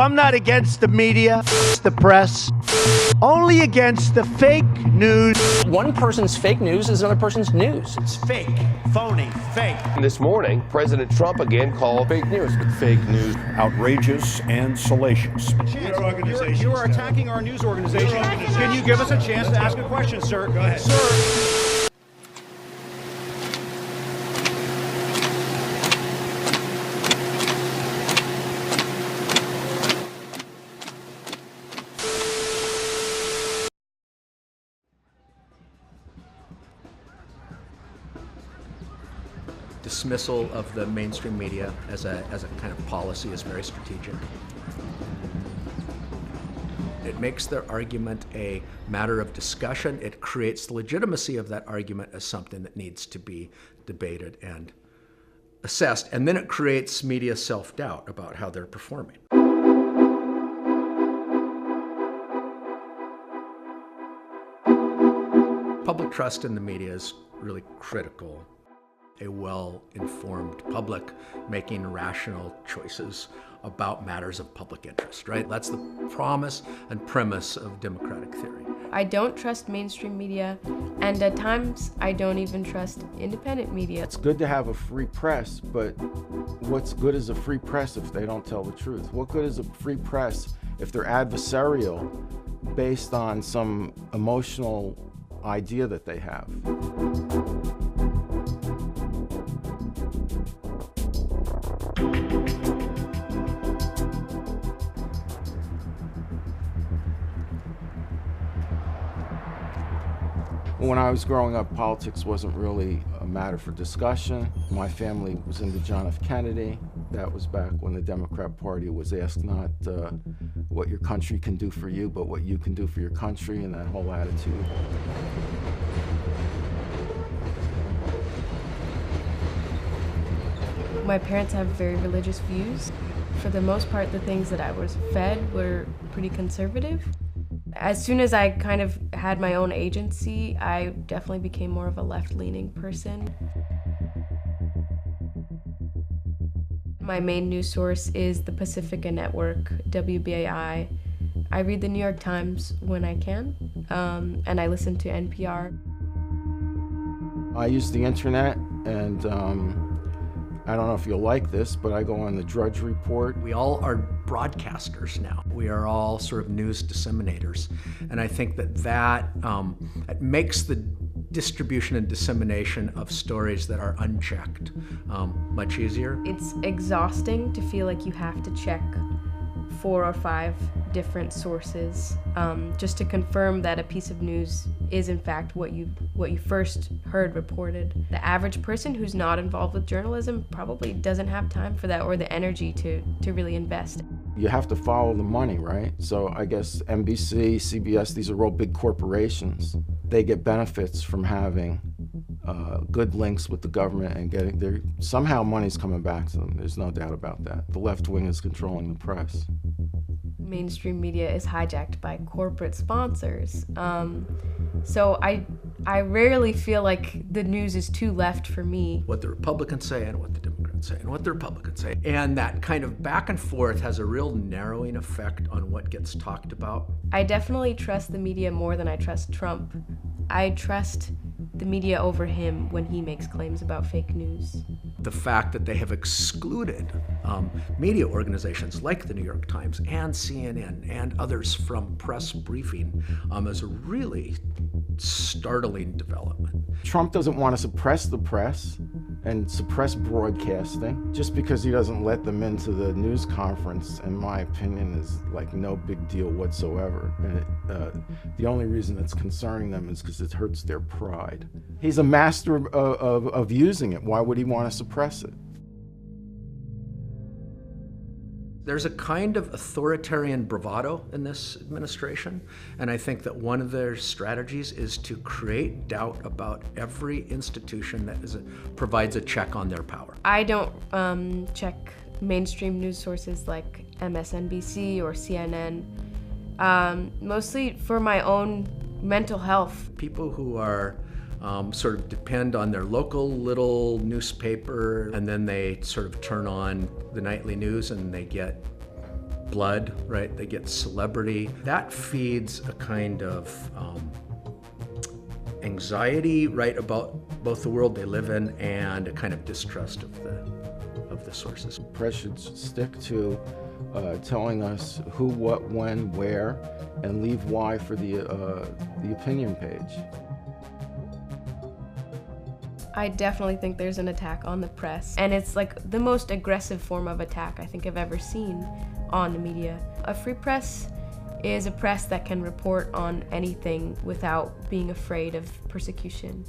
I'm not against the media, the press, only against the fake news. One person's fake news is another person's news. It's fake, phony, fake. This morning, President Trump again called fake news. Fake news, outrageous and salacious. You are attacking our news organization. Can you give us a chance to ask a question, sir? Go ahead. Sir. Dismissal of the mainstream media as a kind of policy is very strategic. It makes their argument a matter of discussion. It creates the legitimacy of that argument as something that needs to be debated and assessed. And then it creates media self-doubt about how they're performing. Public trust in the media is really critical. A well-informed public making rational choices about matters of public interest, right? That's the promise and premise of democratic theory. I don't trust mainstream media, and at times I don't even trust independent media. It's good to have a free press, but what's good is a free press if they don't tell the truth? What good is a free press if they're adversarial based on some emotional idea that they have? When I was growing up, politics wasn't really a matter for discussion. My family was into John F. Kennedy. That was back when the Democrat Party was asked not what your country can do for you, but what you can do for your country, and that whole attitude. My parents have very religious views. For the most part, the things that I was fed were pretty conservative. As soon as I kind of had my own agency, I definitely became more of a left-leaning person. My main news source is the Pacifica Network, WBAI. I read the New York Times when I can, and I listen to NPR. I use the internet, and I don't know if you'll like this, but I go on the Drudge Report. We all are broadcasters now. We are all sort of news disseminators. And I think that it makes the distribution and dissemination of stories that are unchecked much easier. It's exhausting to feel like you have to check 4 or 5 different sources just to confirm that a piece of news is in fact what you first heard reported. The average person who's not involved with journalism probably doesn't have time for that or the energy to really invest. You have to follow the money, right? So I guess NBC, CBS, these are all big corporations. They get benefits from having good links with the government and getting their, somehow money's coming back to them. There's no doubt about that. The left wing is controlling the press. Mainstream media is hijacked by corporate sponsors. So I rarely feel like the news is too left for me. What the Republicans say and what the Democrats say and what the Republicans say. And that kind of back and forth has a real narrowing effect on what gets talked about. I definitely trust the media more than I trust Trump. I trust the media over him when he makes claims about fake news. The fact that they have excluded media organizations like the New York Times and CNN and others from press briefing is a really startling development. Trump doesn't want to suppress the press and suppress broadcasting. Just because he doesn't let them into the news conference, in my opinion, is like no big deal whatsoever. And the only reason it's concerning them is because it hurts their pride. He's a master of using it. Why would he want to suppress it? There's a kind of authoritarian bravado in this administration, and I think that one of their strategies is to create doubt about every institution that provides a check on their power. I don't check mainstream news sources like MSNBC or CNN, mostly for my own mental health. People who are sort of depend on their local little newspaper, and then they sort of turn on the nightly news and they get blood, right? They get celebrity. That feeds a kind of anxiety, right, about both the world they live in and a kind of distrust of the sources. Press should stick to telling us who, what, when, where, and leave why for the opinion page. I definitely think there's an attack on the press, and it's like the most aggressive form of attack I think I've ever seen on the media. A free press is a press that can report on anything without being afraid of persecution.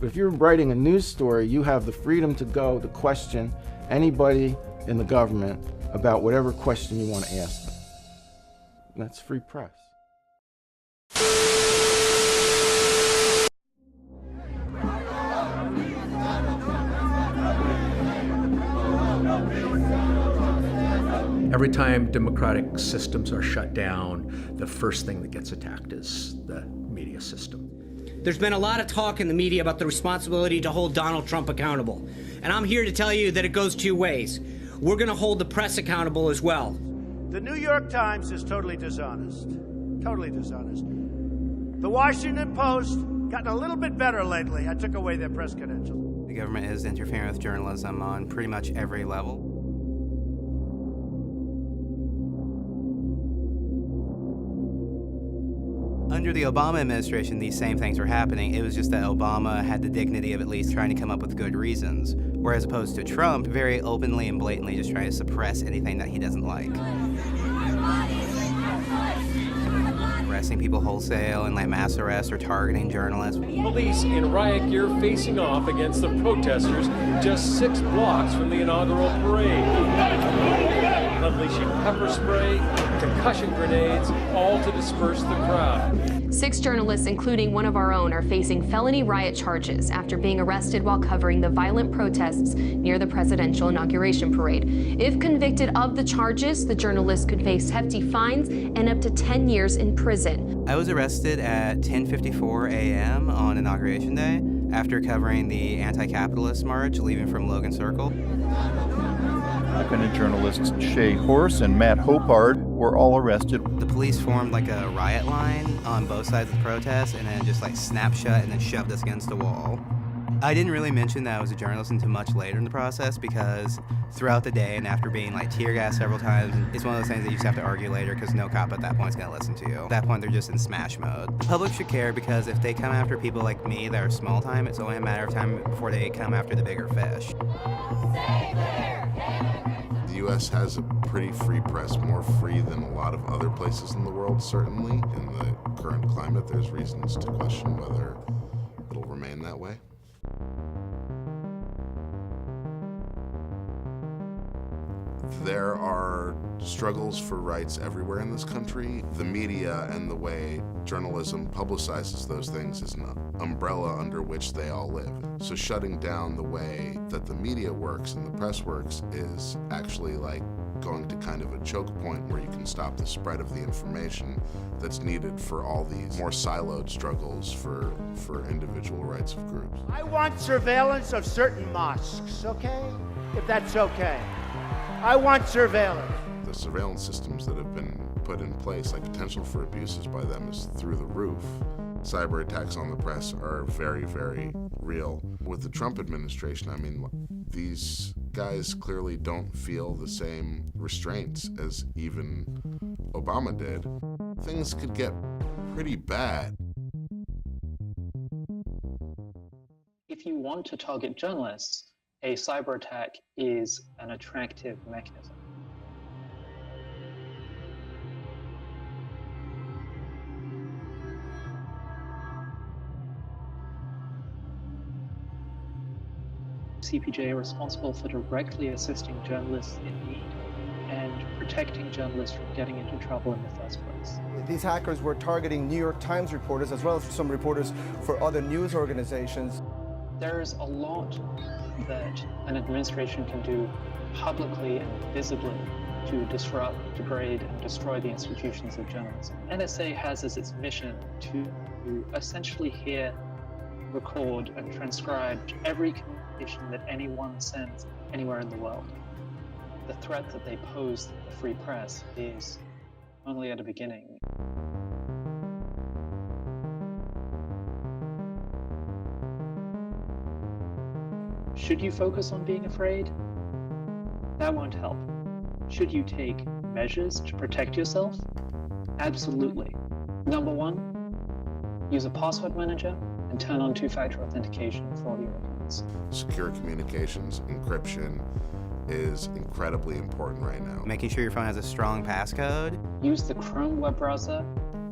If you're writing a news story, you have the freedom to go to question anybody in the government about whatever question you want to ask them. That's free press. Every time democratic systems are shut down, the first thing that gets attacked is the media system. There's been a lot of talk in the media about the responsibility to hold Donald Trump accountable. And I'm here to tell you that it goes two ways. We're going to hold the press accountable as well. The New York Times is totally dishonest. Totally dishonest. The Washington Post gotten a little bit better lately. I took away their press credentials. The government is interfering with journalism on pretty much every level. Under the Obama administration, these same things were happening. It was just that Obama had the dignity of at least trying to come up with good reasons, whereas opposed to Trump, very openly and blatantly just trying to suppress anything that he doesn't like. Arresting people wholesale and like mass arrests or targeting journalists. Police in riot gear facing off against the protesters just 6 blocks from the inaugural parade. Unleashing pepper spray, concussion grenades, all to disperse the crowd. 6 journalists, including one of our own, are facing felony riot charges after being arrested while covering the violent protests near the presidential inauguration parade. If convicted of the charges, the journalists could face hefty fines and up to 10 years in prison. I was arrested at 10:54 a.m. on Inauguration Day after covering the anti-capitalist march leaving from Logan Circle. Independent journalists Shay Horse and Matt Hopard were all arrested. The police formed like a riot line on both sides of the protest and then just like snapped shut and then shoved us against a wall. I didn't really mention that I was a journalist until much later in the process because throughout the day and after being like tear gassed several times, it's one of those things that you just have to argue later because no cop at that point is going to listen to you. At that point, they're just in smash mode. The public should care because if they come after people like me that are small time, it's only a matter of time before they come after the bigger fish. The U.S. has a pretty free press, more free than a lot of other places in the world, certainly. In the current climate, there's reasons to question whether it'll remain that way. There are struggles for rights everywhere in this country. The media and the way journalism publicizes those things is an umbrella under which they all live. So shutting down the way that the media works and the press works is actually like going to kind of a choke point where you can stop the spread of the information that's needed for all these more siloed struggles for individual rights of groups. I want surveillance of certain mosques, okay? If that's okay. I want surveillance. The surveillance systems that have been put in place, like potential for abuses by them is through the roof. Cyber attacks on the press are very, very real. With the Trump administration, I mean, these guys clearly don't feel the same restraints as even Obama did. Things could get pretty bad. If you want to target journalists, a cyber attack is an attractive mechanism. CPJ are responsible for directly assisting journalists in need and protecting journalists from getting into trouble in the first place. These hackers were targeting New York Times reporters as well as some reporters for other news organizations. There's a lot that an administration can do publicly and visibly to disrupt, degrade, and destroy the institutions of journalism. NSA has as its mission to essentially hear, record, and transcribe every communication that anyone sends anywhere in the world. the threat that they pose to the free press is only at a beginning. Should you focus on being afraid? That won't help. Should you take measures to protect yourself? Absolutely. Number one, use a password manager and turn on two-factor authentication for all your accounts. Secure communications, encryption is incredibly important right now. Making sure your phone has a strong passcode. Use the Chrome web browser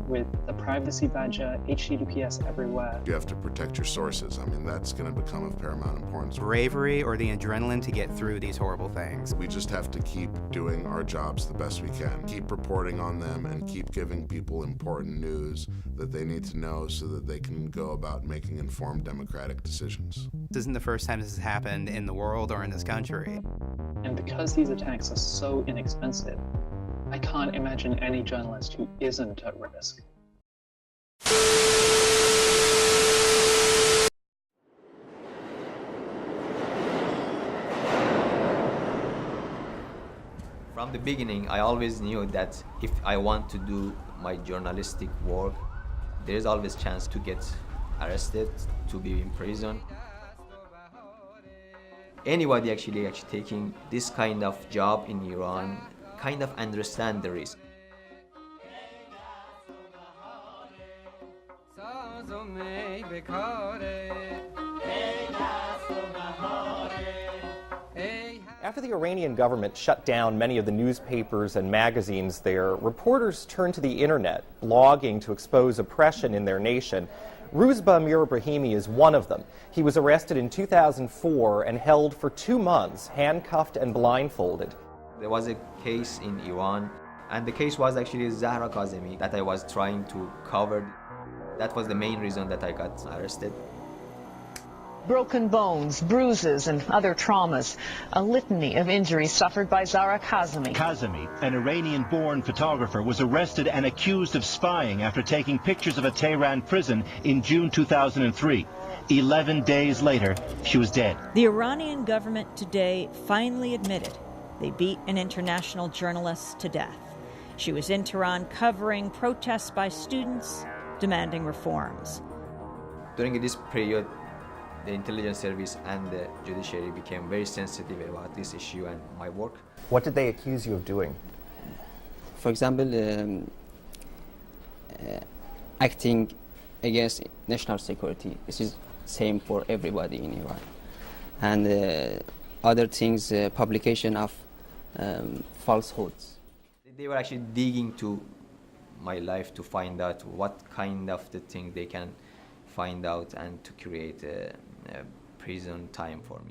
with the privacy badger, HTTPS everywhere. You have to protect your sources. I mean, that's going to become of paramount importance. Bravery or the adrenaline to get through these horrible things. We just have to keep doing our jobs the best we can. Keep reporting on them and keep giving people important news that they need to know so that they can go about making informed democratic decisions. This isn't the first time this has happened in the world or in this country. And because these attacks are so inexpensive, I can't imagine any journalist who isn't at risk. From the beginning, I always knew that if I want to do my journalistic work, there is always a chance to get arrested, to be in prison. Anybody actually taking this kind of job in Iran kind of understand the risk. After the Iranian government shut down many of the newspapers and magazines there, reporters turned to the internet, blogging to expose oppression in their nation. Ruzba Amir Ibrahimi is one of them. He was arrested in 2004 and held for 2 months, handcuffed and blindfolded. There was a case in Iran, and the case was actually Zahra Kazemi that I was trying to cover. That was the main reason that I got arrested. Broken bones, bruises, and other traumas. A litany of injuries suffered by Zahra Kazemi. Kazemi, an Iranian-born photographer, was arrested and accused of spying after taking pictures of a Tehran prison in June 2003. 11 days later, she was dead. The Iranian government today finally admitted they beat an international journalist to death. She was in Tehran covering protests by students demanding reforms. During this period, the intelligence service and the judiciary became very sensitive about this issue and my work. What did they accuse you of doing? For example, acting against national security. This is same for everybody in Iran. And other things, publication of falsehoods. They were actually digging to my life to find out what kind of the thing they can find out and to create a prison time for me.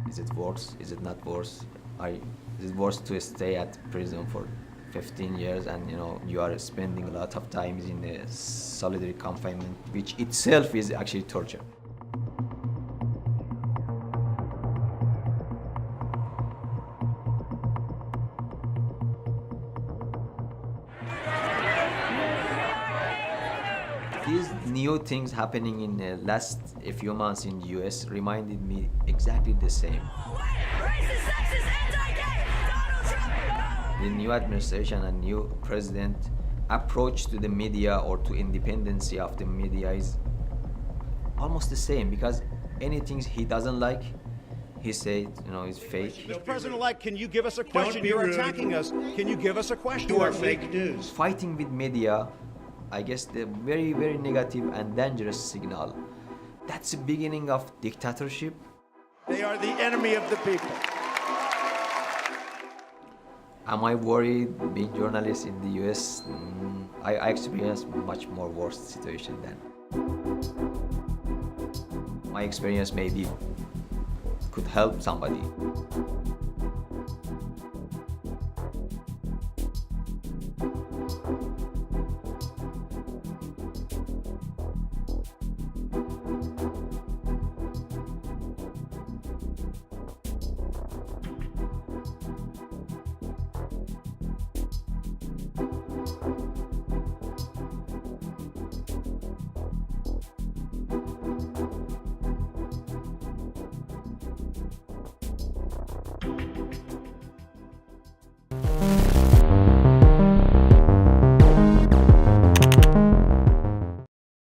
Is it worse? Is it not worse? Is it worse to stay at prison for 15 years and you are spending a lot of time in a solitary confinement, which itself is actually torture. These new things happening in the last few months in the US reminded me exactly the same. The new administration and new president approach to the media or to independency of the media is almost the same, because anything he doesn't like, he says, is fake. Mr. President-elect, can you give us a question? You're attacking us. Can you give us a question? You are fake news. Fighting with media, I guess the very, very negative and dangerous signal. That's the beginning of dictatorship. They are the enemy of the people. Am I worried being journalist in the US? I experienced much more worse situation than. My experience maybe could help somebody.